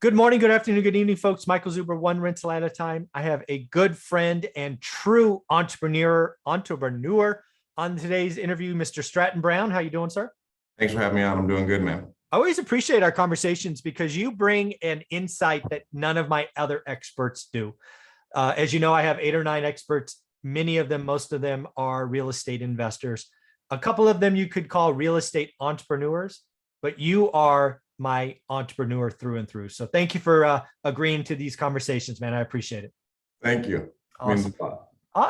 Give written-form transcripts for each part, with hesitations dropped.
Good morning, good afternoon, good evening, folks. Michael Zuber, one rental at a time. I have a good friend and true entrepreneur on today's interview, Mr. Stratton Brown. How you doing, sir? Thanks for having me on. I'm doing good, man. I always appreciate our conversations because you bring an insight that none of my other experts do. As you know, I have 8 or 9 experts. Many of them, most of them are real estate investors. A couple of them you could call real estate entrepreneurs, but you are my entrepreneur through and through. So thank you for agreeing to these conversations, man. I appreciate it. Thank you. Awesome.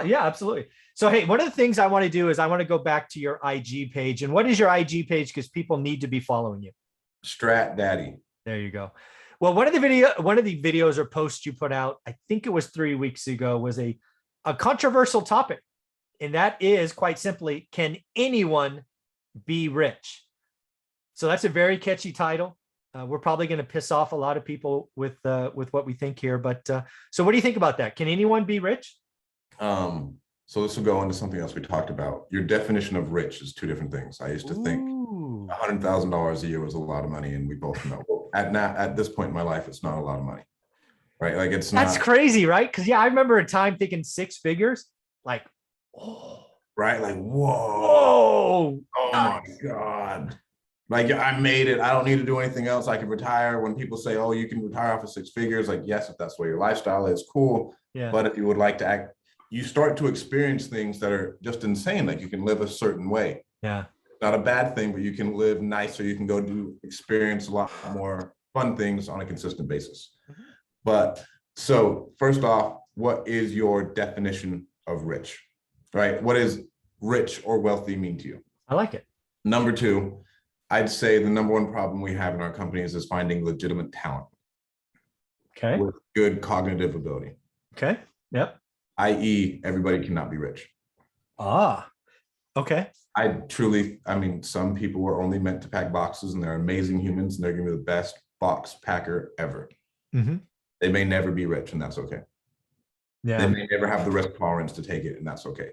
Yeah, absolutely. So, hey, one of the things I want to do is I want to go back to your IG page. And what is your IG page? Because people need to be following you. Strat Daddy. There you go. Well, one of the videos or posts you put out, I think it was 3 weeks ago, was a controversial topic. And that is quite simply, can anyone be rich? So that's a very catchy title. We're probably going to piss off a lot of people with what we think here. But so what do you think about that? Can anyone be rich? So this will go into something else we talked about. Your definition of rich is 2 different things. I used to think $100,000 a year was a lot of money, and we both know at this point in my life, it's not a lot of money, right? Like that's crazy, right? Because I remember a time thinking 6 figures, like, right, like whoa, oh my God. Like, I made it. I don't need to do anything else. I can retire. When people say, oh, you can retire off of 6 figures, like, yes, if that's what your lifestyle is, cool. Yeah. But if you would like to act, you start to experience things that are just insane. Like, you can live a certain way. Yeah. Not a bad thing, but you can live nicer. You can go experience a lot more fun things on a consistent basis. Mm-hmm. But so first off, what is your definition of rich, right? What does rich or wealthy mean to you? I like it. Number 2, I'd say the number 1 problem we have in our companies is finding legitimate talent. Okay. With good cognitive ability. Okay. Yep. i.e., everybody cannot be rich. Okay. I mean, some people were only meant to pack boxes, and they're amazing humans, and they're going to be the best box packer ever. Mm-hmm. They may never be rich, and that's okay. Yeah. They may never have the risk tolerance to take it, and that's okay.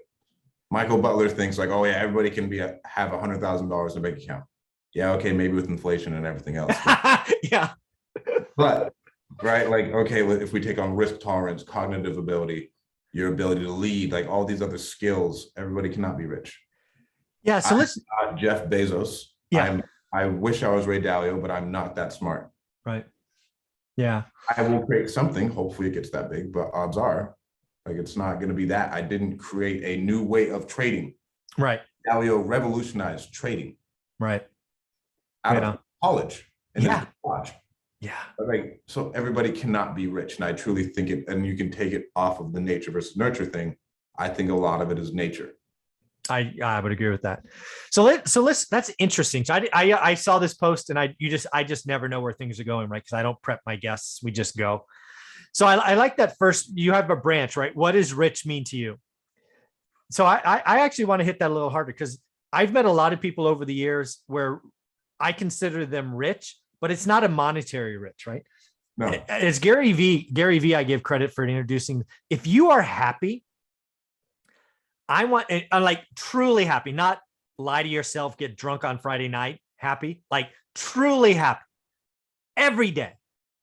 Michael Butler thinks like, oh yeah, everybody can have $100,000 in a bank account. Yeah, okay, maybe with inflation and everything else. Yeah. But, right, like, okay, if we take on risk tolerance, cognitive ability, your ability to lead, like all these other skills, everybody cannot be rich. Yeah, so let's... Jeff Bezos. Yeah. I wish I was Ray Dalio, but I'm not that smart. Right. Yeah. I will create something. Hopefully it gets that big, but odds are, like, it's not going to be that. I didn't create a new way of trading. Right. Dalio revolutionized trading. Right. Out of college. And yeah. College. Yeah. Like, so everybody cannot be rich. And I truly think it, and you can take it off of the nature versus nurture thing. I think a lot of it is nature. I would agree with that. So let's that's interesting. So I saw this post, and I just never know where things are going, right? Because I don't prep my guests. We just go. So I like that first, you have a branch, right? What does rich mean to you? So I actually want to hit that a little harder, because I've met a lot of people over the years where I consider them rich, but it's not a monetary rich, right? No. As Gary V, I give credit for introducing, if you are happy, I'm like truly happy, not lie to yourself, get drunk on Friday night, happy, like truly happy every day.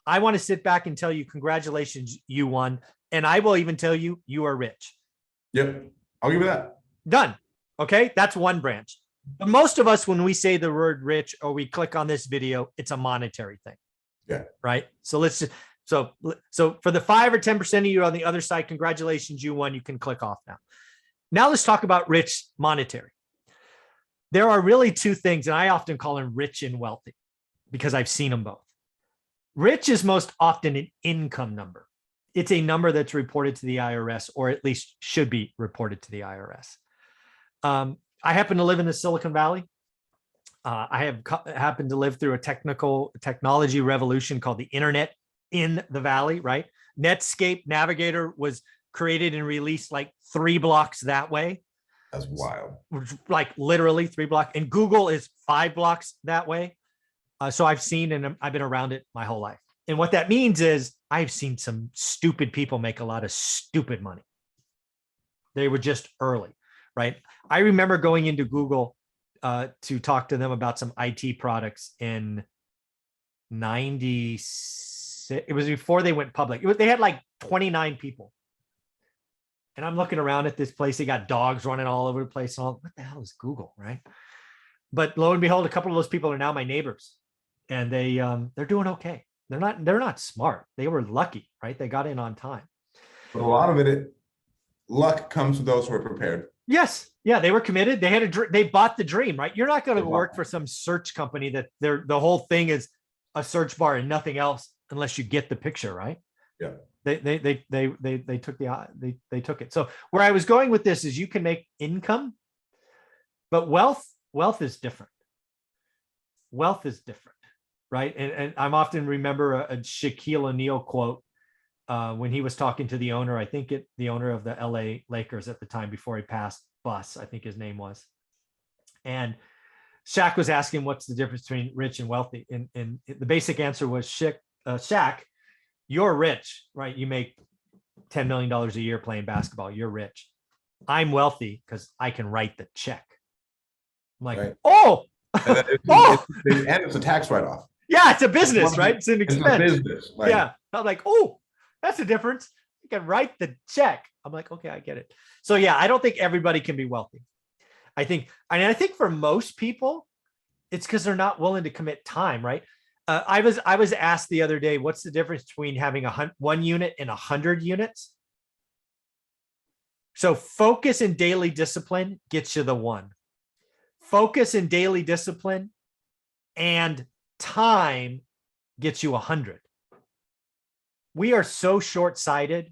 I want to sit back and tell you, congratulations, you won. And I will even tell you, you are rich. Yep. I'll give you that. Done. Okay. That's one branch. But most of us, when we say the word rich or we click on this video, it's a monetary thing. Yeah. Right. So let's just, so for the 5 or 10% of you on the other side, congratulations, you won. You can click off now. Now let's talk about rich monetary. There are really 2 things, and I often call them rich and wealthy because I've seen them both. Rich is most often an income number. It's a number that's reported to the IRS, or at least should be reported to the IRS. I happen to live in the Silicon Valley. I have happened to live through a technology revolution called the internet in the Valley, right? Netscape Navigator was created and released like 3 blocks that way. That's wild. Like literally 3 blocks. And Google is 5 blocks that way. So I've seen, and I've been around it my whole life. And what that means is I've seen some stupid people make a lot of stupid money. They were just early, right? I remember going into Google to talk to them about some IT products in 96 It was before they went public. They had like 29 people. And I'm looking around at this place. They got dogs running all over the place. And what the hell is Google, right? But lo and behold, a couple of those people are now my neighbors, and they're doing okay. They're not smart. They were lucky, right? They got in on time. But a lot of luck comes to those who are prepared. Yes. Yeah. They were committed. They bought the dream, right? You're not going to work for some search company that the whole thing is a search bar and nothing else unless you get the picture, right? Yeah. They took it. So where I was going with this is you can make income, but wealth is different. Wealth is different, right? And I'm often remember a Shaquille O'Neal quote when he was talking to the owner, the owner of the LA Lakers at the time before he passed, Bus, I think his name was. And Shaq was asking, what's the difference between rich and wealthy? And the basic answer was, Shaq, you're rich, right? You make $10 million a year playing basketball. You're rich. I'm wealthy because I can write the check. I'm like, right. Oh, and it's a tax write-off. Yeah, it's a business, right? It's an expense. It's a business. Yeah. I'm like, oh, that's a difference. You can write the check. I'm like, okay, I get it. So yeah, I don't think everybody can be wealthy. I think for most people, it's because they're not willing to commit time, right? I was asked the other day, what's the difference between having 1 unit and 100 units? So focus and daily discipline gets you the 1. Focus and daily discipline and time gets you 100. We are so short-sighted.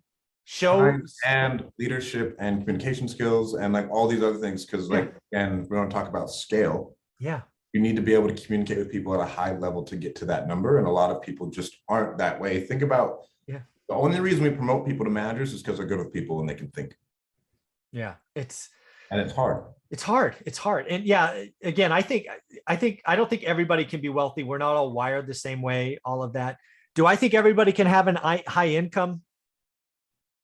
And leadership and communication skills and like all these other things, because again, we don't talk about scale. Yeah. You need to be able to communicate with people at a high level to get to that number. And a lot of people just aren't that way. Think about the only reason we promote people to managers is because they're good with people and they can think. Yeah. It's hard. It's hard. And yeah, again, I don't think everybody can be wealthy. We're not all wired the same way, all of that. Do I think everybody can have an high income?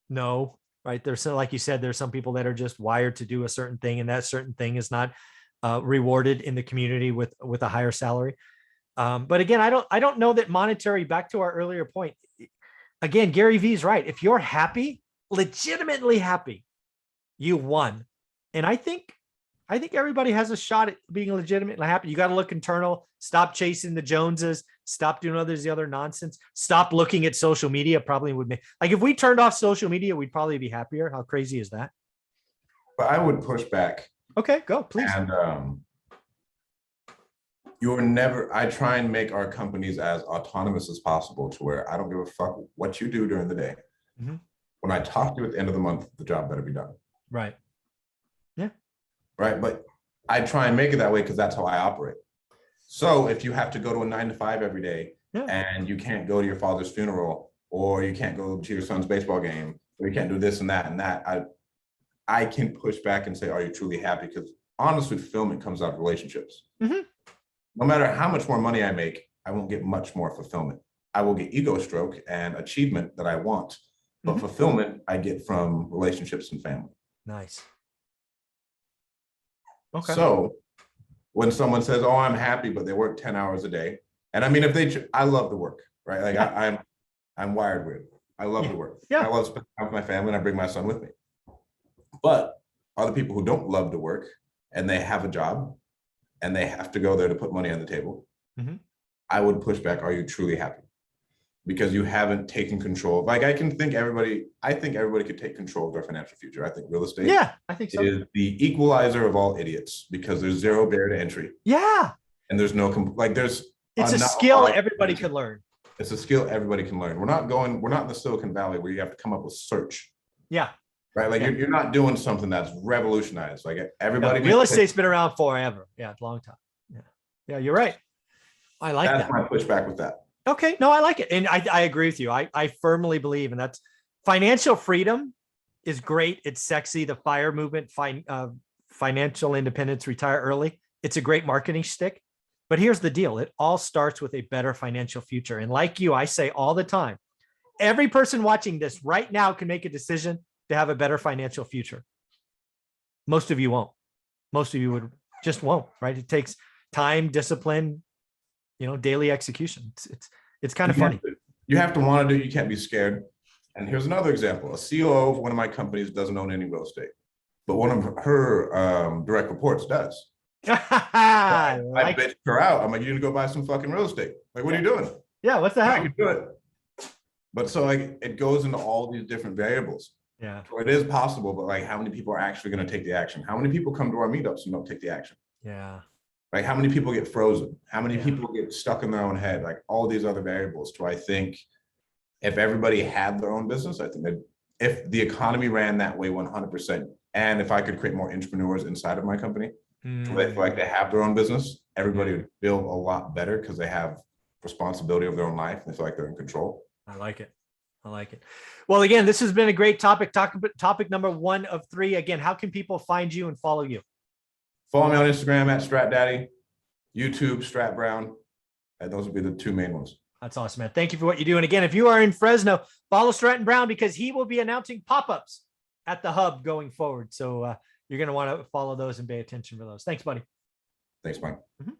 No, right? There's, like you said, there's some people that are just wired to do a certain thing, and that certain thing is not rewarded in the community with a higher salary. But again, I don't know that monetary, back to our earlier point, again, Gary Vee's right. If you're happy, legitimately happy, you won. And I think everybody has a shot at being legitimately happy. You got to look internal, stop chasing the Joneses, stop doing the other nonsense, stop looking at social media. Probably would make, like, if we turned off social media, we'd probably be happier. How crazy is that? But I would push back. Okay, go, please. And I try and make our companies as autonomous as possible to where I don't give a fuck what you do during the day. Mm-hmm. When I talk to you at the end of the month, the job better be done. Right. Yeah. Right. But I try and make it that way because that's how I operate. So if you have to go to a 9 to 5 every day and you can't go to your father's funeral, or you can't go to your son's baseball game, or you can't do this and that, I can push back and say, are you truly happy? Because honestly, fulfillment comes out of relationships. Mm-hmm. No matter how much more money I make, I won't get much more fulfillment. I will get ego stroke and achievement that I want, but fulfillment I get from relationships and family. Nice. Okay. So when someone says, oh, I'm happy, but they work 10 hours a day. And I mean, I love the work, right? Like I'm wired weird. I love the work. Yeah. I love spending time with my family, and I bring my son with me. But other people who don't love to work and they have a job and they have to go there to put money on the table, I would push back, are you truly happy? Because you haven't taken control. Like I think everybody could take control of their financial future. I think real estate I think so. Is the equalizer of all idiots because there's zero barrier to entry. Yeah. And there's no, it's a skill everybody can learn. It's a skill everybody can learn. We're not in the Silicon Valley where you have to come up with search. Yeah. Right. Like you're not doing something that's revolutionized. Like everybody. Real estate's been around forever. Yeah. It's a long time. Yeah. Yeah. You're right. I like that. That's my pushback with that. Okay. No, I like it. And I agree with you. I firmly believe, and that's financial freedom is great. It's sexy. The FIRE movement, financial independence, retire early. It's a great marketing stick. But here's the deal. It all starts with a better financial future. And like you, I say all the time, every person watching this right now can make a decision to have a better financial future. Most of you won't. Most of you just won't, right? It takes time, discipline, daily execution. It's kind of funny. You have to want to do it. You can't be scared. And here's another example. A COO of one of my companies doesn't own any real estate, but one of her direct reports does. I bitched her out. I'm like, you need to go buy some fucking real estate. Like, what are you doing? Yeah, what's the I hell? can do it. But so like it goes into all these different variables. Yeah. So it is possible, but like how many people are actually going to take the action? How many people come to our meetups and don't take the action? Yeah. Like how many people get frozen? How many Yeah. people get stuck in their own head? Like all these other variables. So I think if everybody had their own business, I think that if the economy ran that way 100%, and if I could create more entrepreneurs inside of my company, so they feel like they have their own business, everybody would feel a lot better because they have responsibility of their own life. They feel like they're in control. I like it. I like it. Well, again, this has been a great topic. Topic number 1 of 3. Again, how can people find you and follow you? Follow me on Instagram at StratDaddy, YouTube, Strat Brown. And those would be the 2 main ones. That's awesome, man. Thank you for what you do. And again, if you are in Fresno, follow Stratton Brown because he will be announcing pop-ups at the hub going forward. So you're going to want to follow those and pay attention for those. Thanks, buddy. Thanks, Mike. Mhm.